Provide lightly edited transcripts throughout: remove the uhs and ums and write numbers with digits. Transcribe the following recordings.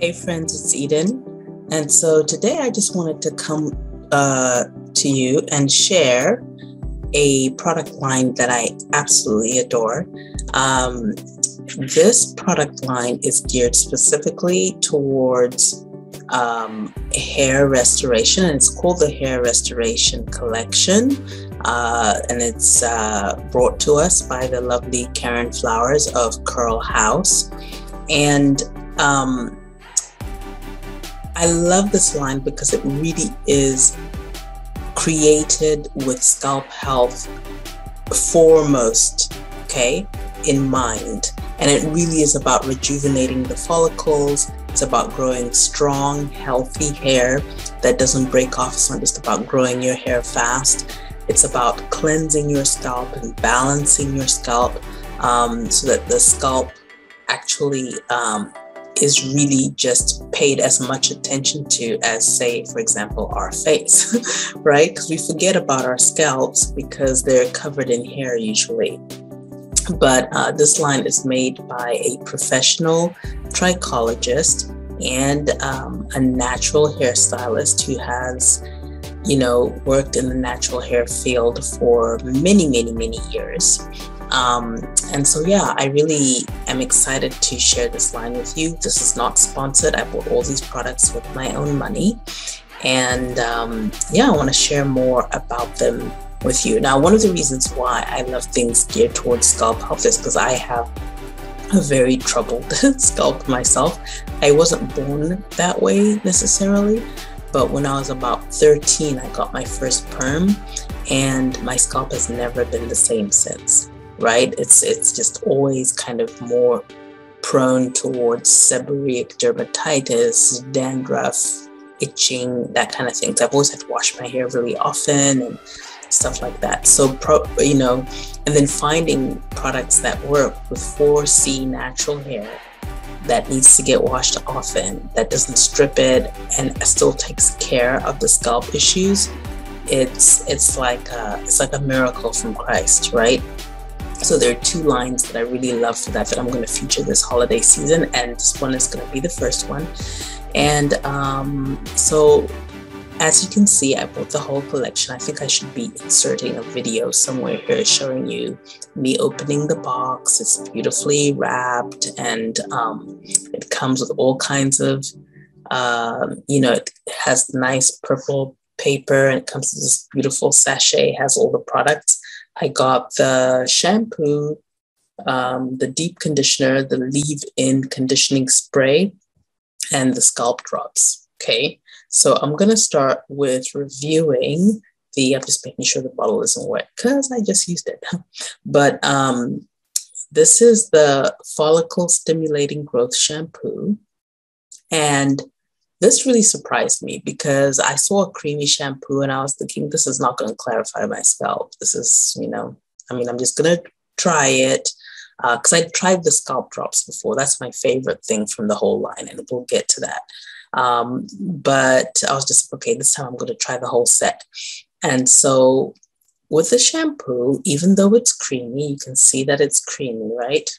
Hey friends, it's Eden. And so today I just wanted to come to you and share a product line that I absolutely adore. This product line is geared specifically towards hair restoration, and it's called the Hair Restoration Collection. And it's brought to us by the lovely Karen Flowers of Curl House. And I love this line because it really is created with scalp health foremost, in mind. And it really is about rejuvenating the follicles. It's about growing strong, healthy hair that doesn't break off. It's not just about growing your hair fast. It's about cleansing your scalp and balancing your scalp so that the scalp actually is really just paid as much attention to as, say, for example, our face, right? Because we forget about our scalps because they're covered in hair usually. But this line is made by a professional trichologist and a natural hairstylist who has, worked in the natural hair field for many, many, many years. And so, I really am excited to share this line with you. This is not sponsored. I bought all these products with my own money. And I want to share more about them with you. Now, one of the reasons why I love things geared towards scalp health is because I have a very troubled scalp myself. I wasn't born that way necessarily, but when I was about 13, I got my first perm, and my scalp has never been the same since. Right? It's just always kind of more prone towards seborrheic dermatitis, dandruff, itching, that kind of thing. So I've always had to wash my hair really often and stuff like that. So, and then finding products that work with 4C natural hair that needs to get washed often, that doesn't strip it and still takes care of the scalp issues. It's like a miracle from Christ, right? So there are two lines that I really love for that I'm going to feature this holiday season, and this one is going to be the first one. And so as you can see, I bought the whole collection. I think I should be inserting a video somewhere here showing you me opening the box. It's beautifully wrapped, and it comes with all kinds of, it has nice purple paper, and it comes with this beautiful sachet, has all the products. I got the shampoo, the deep conditioner, the leave-in conditioning spray, and the scalp drops, So I'm going to start with reviewing I'm just making sure the bottle isn't wet because I just used it. But this is the Follicle Stimulating Growth Shampoo. And this really surprised me because I saw a creamy shampoo and I was thinking, this is not going to clarify my scalp. This is, I'm just going to try it because I tried the scalp drops before. That's my favorite thing from the whole line, and we'll get to that. But I was just, this time I'm going to try the whole set. And so with the shampoo, even though it's creamy, you can see that it's creamy, right?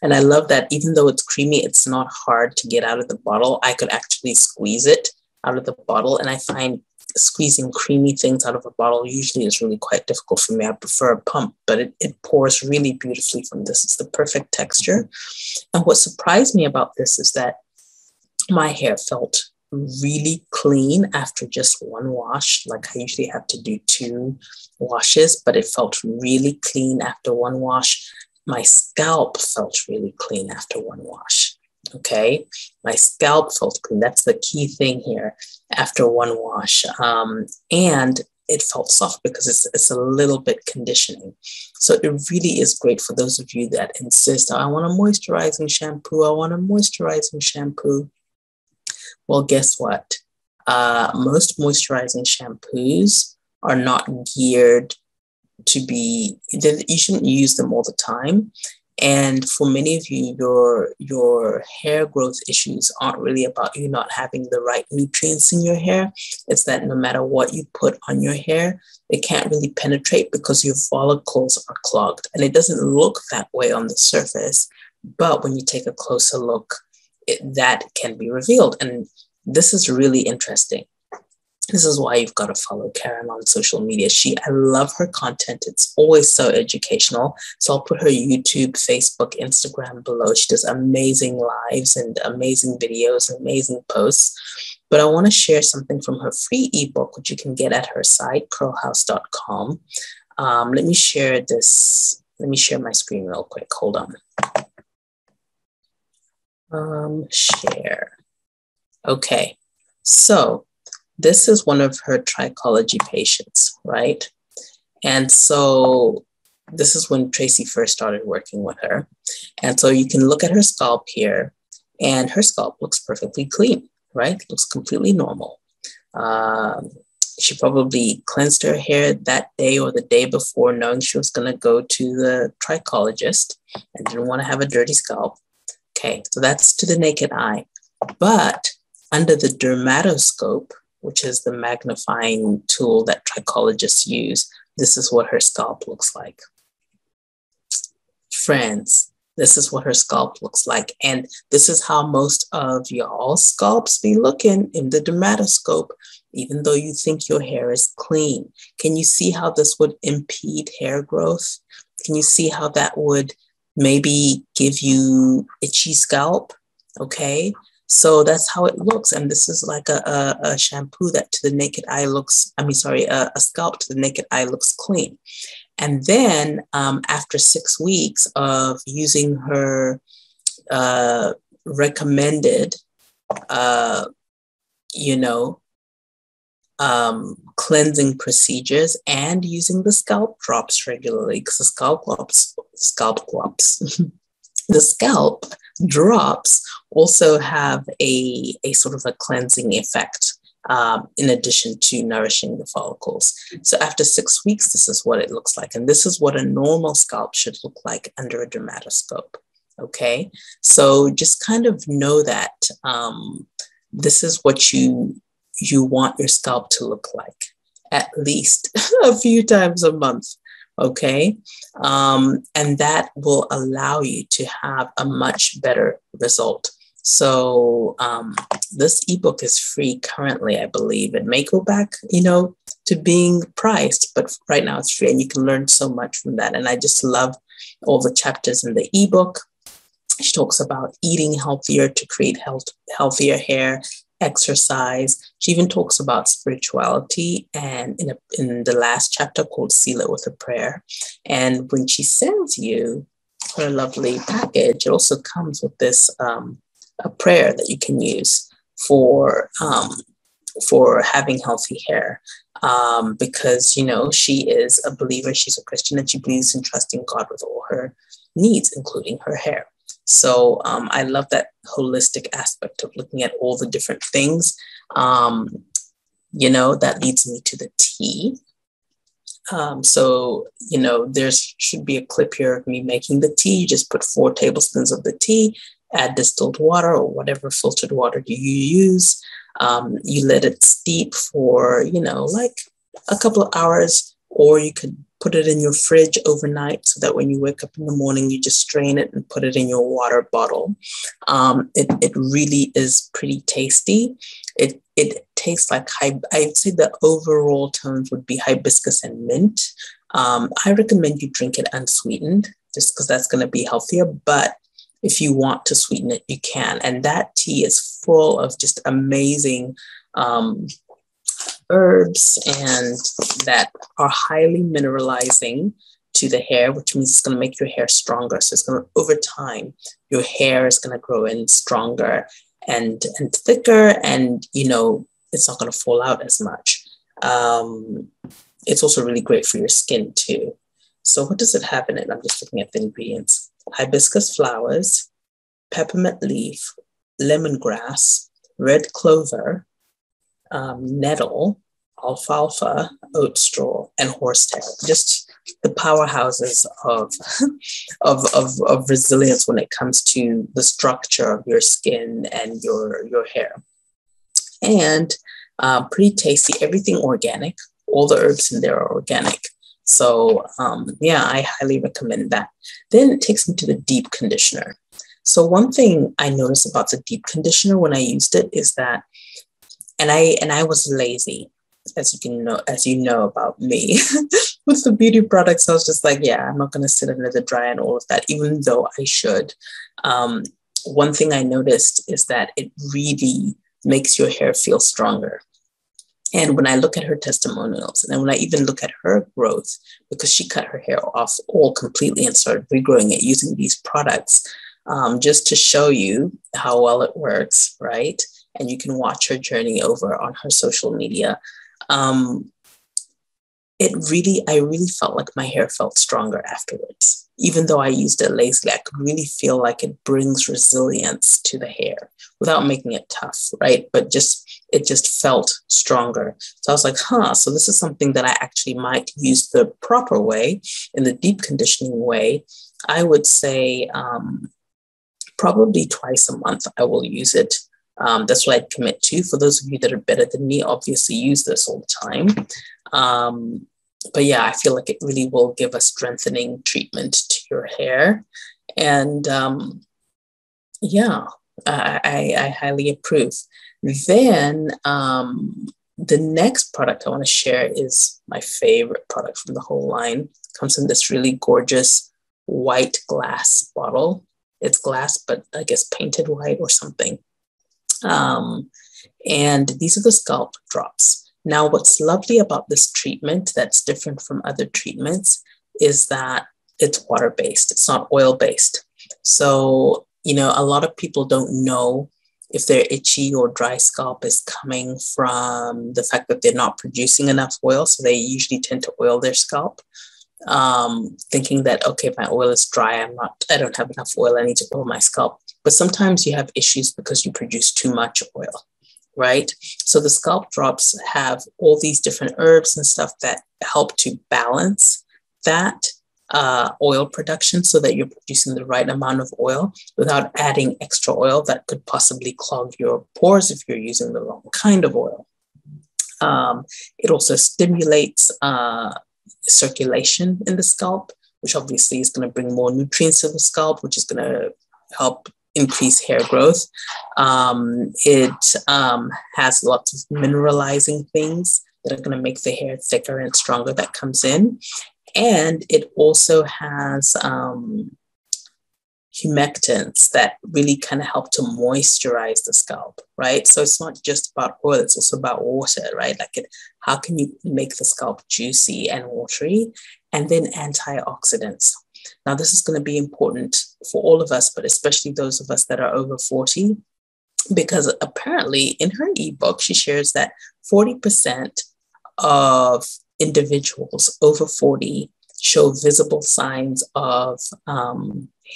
And I love that even though it's creamy, it's not hard to get out of the bottle. I could actually squeeze it out of the bottle. And I find squeezing creamy things out of a bottle usually is really quite difficult for me. I prefer a pump, but it pours really beautifully from this. It's the perfect texture. And what surprised me about this is that my hair felt really clean after just one wash. Like I usually have to do 2 washes, but it felt really clean after one wash. My scalp felt really clean after one wash, My scalp felt clean. That's the key thing here after one wash. And it felt soft because it's a little bit conditioning. So it really is great for those of you that insist, I want a moisturizing shampoo. Well, guess what? Most moisturizing shampoos are not geared to be, you shouldn't use them all the time. And for many of you, your hair growth issues aren't really about you not having the right nutrients in your hair. It's that no matter what you put on your hair, it can't really penetrate because your follicles are clogged. And it doesn't look that way on the surface. But when you take a closer look, that can be revealed. And this is really interesting. This is why you've got to follow Karen on social media. I love her content. It's always so educational. So I'll put her YouTube, Facebook, Instagram below. She does amazing lives and amazing videos, and amazing posts. But I want to share something from her free ebook, which you can get at her site, curlhouse.com. Let me share this. Let me share my screen real quick. Hold on. Share. Okay. So this is one of her trichology patients, right? And so this is when Tracy first started working with her. And so you can look at her scalp here, and her scalp looks perfectly clean, right? Looks completely normal. She probably cleansed her hair that day or the day before, knowing she was going to go to the trichologist and didn't want to have a dirty scalp. Okay, so that's to the naked eye. But under the dermatoscope, which is the magnifying tool that trichologists use, this is what her scalp looks like. Friends, this is what her scalp looks like. And this is how most of y'all's scalps be looking in the dermatoscope, even though you think your hair is clean. Can you see how this would impede hair growth? Can you see how that would maybe give you itchy scalp? Okay. So that's how it looks. And this is like a shampoo that to the naked eye looks, a scalp to the naked eye looks clean. And then after 6 weeks of using her recommended, cleansing procedures and using the scalp drops regularly, because the scalp drops also have a sort of a cleansing effect in addition to nourishing the follicles. So after 6 weeks, this is what it looks like. And this is what a normal scalp should look like under a dermatoscope. Okay, so just kind of know that this is what you want your scalp to look like at least a few times a month. Okay, and that will allow you to have a much better result. So this ebook is free currently, I believe. It may go back, to being priced, but right now it's free, and you can learn so much from that. And I just love all the chapters in the ebook. She talks about eating healthier to create healthier hair, exercise. She even talks about spirituality, and in the last chapter called Seal It With a Prayer. And when she sends you her lovely package, it also comes with this a prayer that you can use for having healthy hair, because she is a believer, she's a Christian, and she believes in trusting God with all her needs, including her hair. So I love that holistic aspect of looking at all the different things. That leads me to the tea. So there should be a clip here of me making the tea. You just put 4 tablespoons of the tea, add distilled water or whatever filtered water you use. You let it steep for, like a couple of hours, or you could put it in your fridge overnight so that when you wake up in the morning, you just strain it and put it in your water bottle. It really is pretty tasty. It tastes like I'd say the overall tones would be hibiscus and mint. I recommend you drink it unsweetened, just because that's going to be healthier. But if you want to sweeten it, you can. And that tea is full of just amazing herbs and that are highly mineralizing to the hair, which means it's going to make your hair stronger. So it's going to, over time, your hair is going to grow in stronger and thicker, and it's not going to fall out as much. It's also really great for your skin too. So what does it have in it? I'm just looking at the ingredients. Hibiscus flowers, peppermint leaf, lemongrass, red clover, nettle, alfalfa, oat straw, and horsetail. Just the powerhouses of resilience when it comes to the structure of your skin and your hair. And pretty tasty, everything organic. All the herbs in there are organic. So I highly recommend that. Then it takes me to the deep conditioner. So one thing I noticed about the deep conditioner when I used it is that, and I was lazy, as you know about me. With the beauty products, I was just like, yeah, I'm not going to sit under the dryer and all of that, even though I should. Um, One thing I noticed is that it really makes your hair feel stronger. And when I look at her testimonials, and then when I even look at her growth, because she cut her hair off all completely and started regrowing it using these products, just to show you how well it works, right? And you can watch her journey over on her social media. Um, I really felt like my hair felt stronger afterwards. Even though I used it lazily, I could really feel like it brings resilience to the hair without making it tough, right? But it just felt stronger. So I was like, so this is something that I actually might use the proper way, in the deep conditioning way. I would say probably twice a month I will use it. That's what I'd commit to. For those of you that are better than me, obviously use this all the time. But yeah, I feel like it really will give a strengthening treatment to your hair. And yeah, I highly approve. Then the next product I want to share is my favorite product from the whole line. It comes in this really gorgeous white glass bottle. It's glass, but I guess painted white or something. And these are the scalp drops. Now, what's lovely about this treatment that's different from other treatments is that it's water-based. It's not oil-based. So, a lot of people don't know if their itchy or dry scalp is coming from the fact that they're not producing enough oil. So they usually tend to oil their scalp, thinking that, okay, my oil is dry. I don't have enough oil. I need to oil my scalp. But sometimes you have issues because you produce too much oil, right? So the scalp drops have all these different herbs and stuff that help to balance that oil production so that you're producing the right amount of oil without adding extra oil that could possibly clog your pores if you're using the wrong kind of oil. It also stimulates circulation in the scalp, which obviously is going to bring more nutrients to the scalp, which is going to help increase hair growth. It has lots of mineralizing things that are going to make the hair thicker and stronger that comes in. And it also has humectants that really kind of help to moisturize the scalp, right? So it's not just about oil, it's also about water, right? How can you make the scalp juicy and watery? And then antioxidants. Now, this is going to be important for all of us, but especially those of us that are over 40, because apparently in her ebook, she shares that 40% of individuals over 40 show visible signs of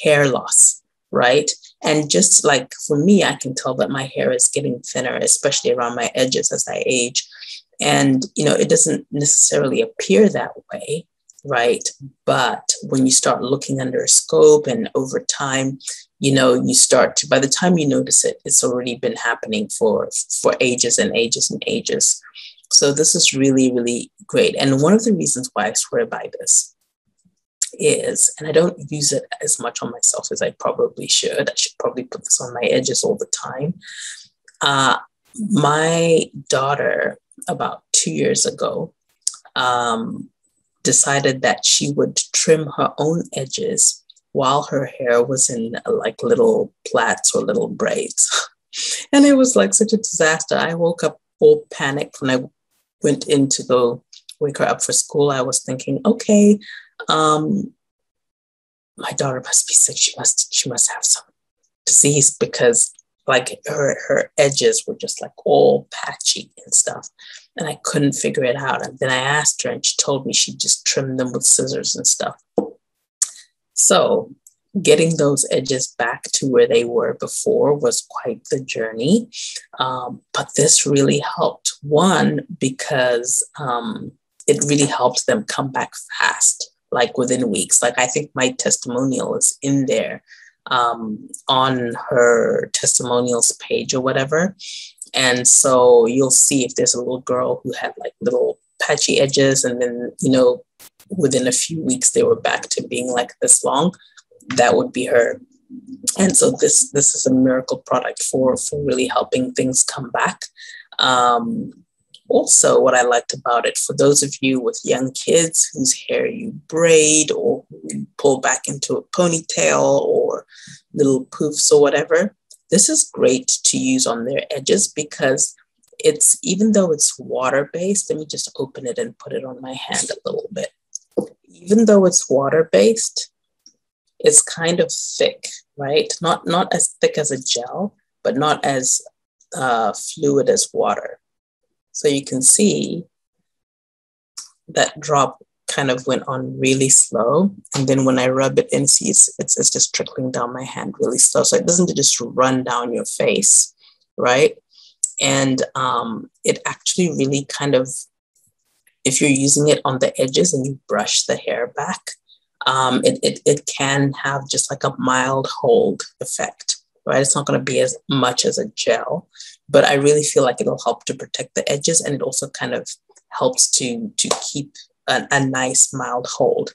hair loss, right? And just like for me, I can tell that my hair is getting thinner, especially around my edges as I age. And, it doesn't necessarily appear that way, right? But when you start looking under a scope and over time, you start to, by the time you notice it, it's already been happening for ages and ages and ages. So this is really, really great. And one of the reasons why I swear by this is, and I don't use it as much on myself as I probably should. I should probably put this on my edges all the time. My daughter, about 2 years ago, decided that she would trim her own edges while her hair was in like little plaits or little braids. And it was like such a disaster. I woke up all panicked when I went in to go wake her up for school. I was thinking, okay, my daughter must be sick. She must have some disease, because like her edges were just like all patchy and stuff. And I couldn't figure it out. And then I asked her and she told me she just trimmed them with scissors and stuff. So getting those edges back to where they were before was quite the journey. But this really helped. One, because it really helped them come back fast, like within weeks. Like I think my testimonial is in there on her testimonials page or whatever. And so you'll see if there's a little girl who had like little patchy edges, and then, within a few weeks, they were back to being like this long. That would be her. And so this is a miracle product for really helping things come back. Also, what I liked about it, for those of you with young kids whose hair you braid or you pull back into a ponytail or little poofs or whatever, this is great to use on their edges because it's, even though it's water-based, let me just open it and put it on my hand a little bit. Even though it's water-based, it's kind of thick, right? Not as thick as a gel, but not as fluid as water. So you can see that drop kind of went on really slow. And then when I rub it in, see, it's just trickling down my hand really slow. So it doesn't just run down your face, right? And it actually really kind of, if you're using it on the edges and you brush the hair back, it can have just like a mild hold effect, right? It's not going to be as much as a gel, but I really feel like it'll help to protect the edges, and it also kind of helps to keep a nice mild hold.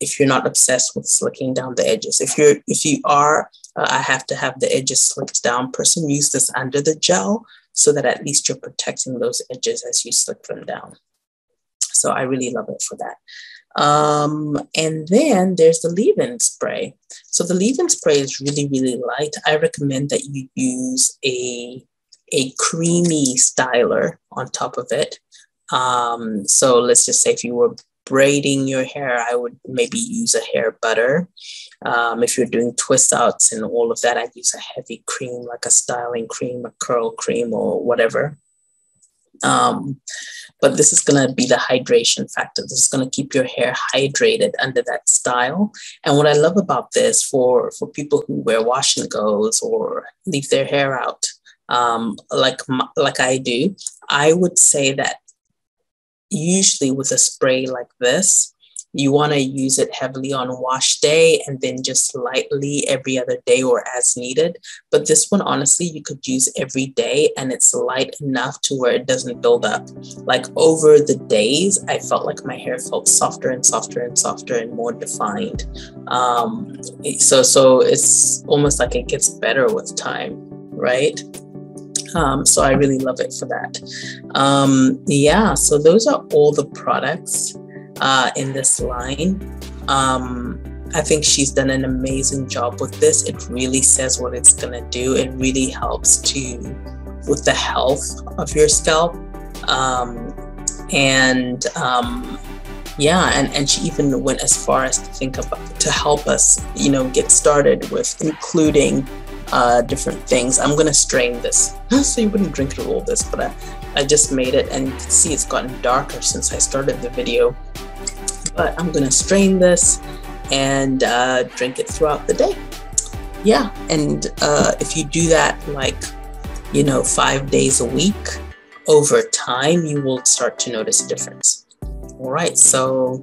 If you're not obsessed with slicking down the edges, if you are, I have to have the edges slicked down person, use this under the gel so that at least you're protecting those edges as you slick them down. So I really love it for that. And then there's the leave-in spray. So the leave-in spray is really, really light. I recommend that you use a creamy styler on top of it. So let's just say if you were braiding your hair, I would maybe use a hair butter. If you're doing twist outs and all of that, I'd use a heavy cream, like a styling cream, a curl cream, or whatever. But this is going to be the hydration factor. This is going to keep your hair hydrated under that style. And what I love about this for people who wear wash and goes or leave their hair out, like I do, I would say that usually with a spray like this, you want to use it heavily on wash day and then just lightly every other day or as needed. But this one, honestly, you could use every day and it's light enough to where it doesn't build up. Like over the days, I felt like my hair felt softer and softer and softer and more defined. So it's almost like it gets better with time, right? So I really love it for that. Yeah, so those are all the products in this line. I think she's done an amazing job with this. It really says what it's gonna do. It really helps with the health of your scalp. Yeah, and she even went as far as to think about to help us, get started with including different things. I'm gonna strain this so you wouldn't drink it all this, but I just made it, and you can see it's gotten darker since I started the video. But I'm gonna strain this and drink it throughout the day. Yeah, and if you do that 5 days a week, over time you will start to notice a difference. All right, so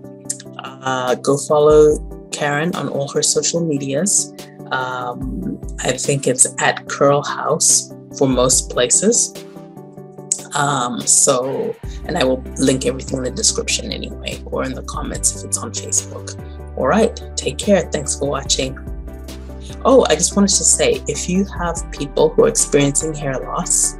go follow Karen on all her social medias. I think it's at Curl House for most places. And I will link everything in the description anyway, or in the comments if it's on Facebook. All right, take care. Thanks for watching. Oh, I just wanted to say, if you have people who are experiencing hair loss,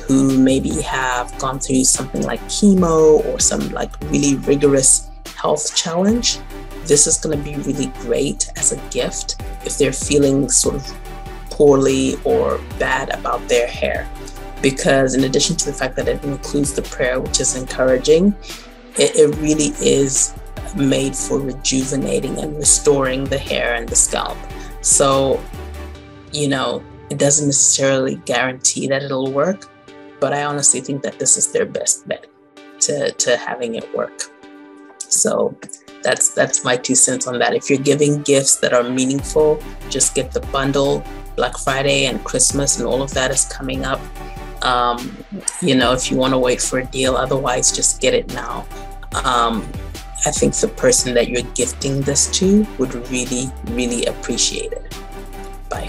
who maybe have gone through something like chemo or some really rigorous health challenge, this is going to be really great as a gift if they're feeling sort of poorly or bad about their hair. Because in addition to the fact that it includes the prayer, which is encouraging, it really is made for rejuvenating and restoring the hair and the scalp. So, it doesn't necessarily guarantee that it'll work, but I honestly think that this is their best bet to having it work. So that's my 2 cents on that. If you're giving gifts that are meaningful, just get the bundle. Black Friday and Christmas and all of that is coming up. If you want to wait for a deal, otherwise just get it now. I think the person that you're gifting this to would really, really appreciate it. Bye.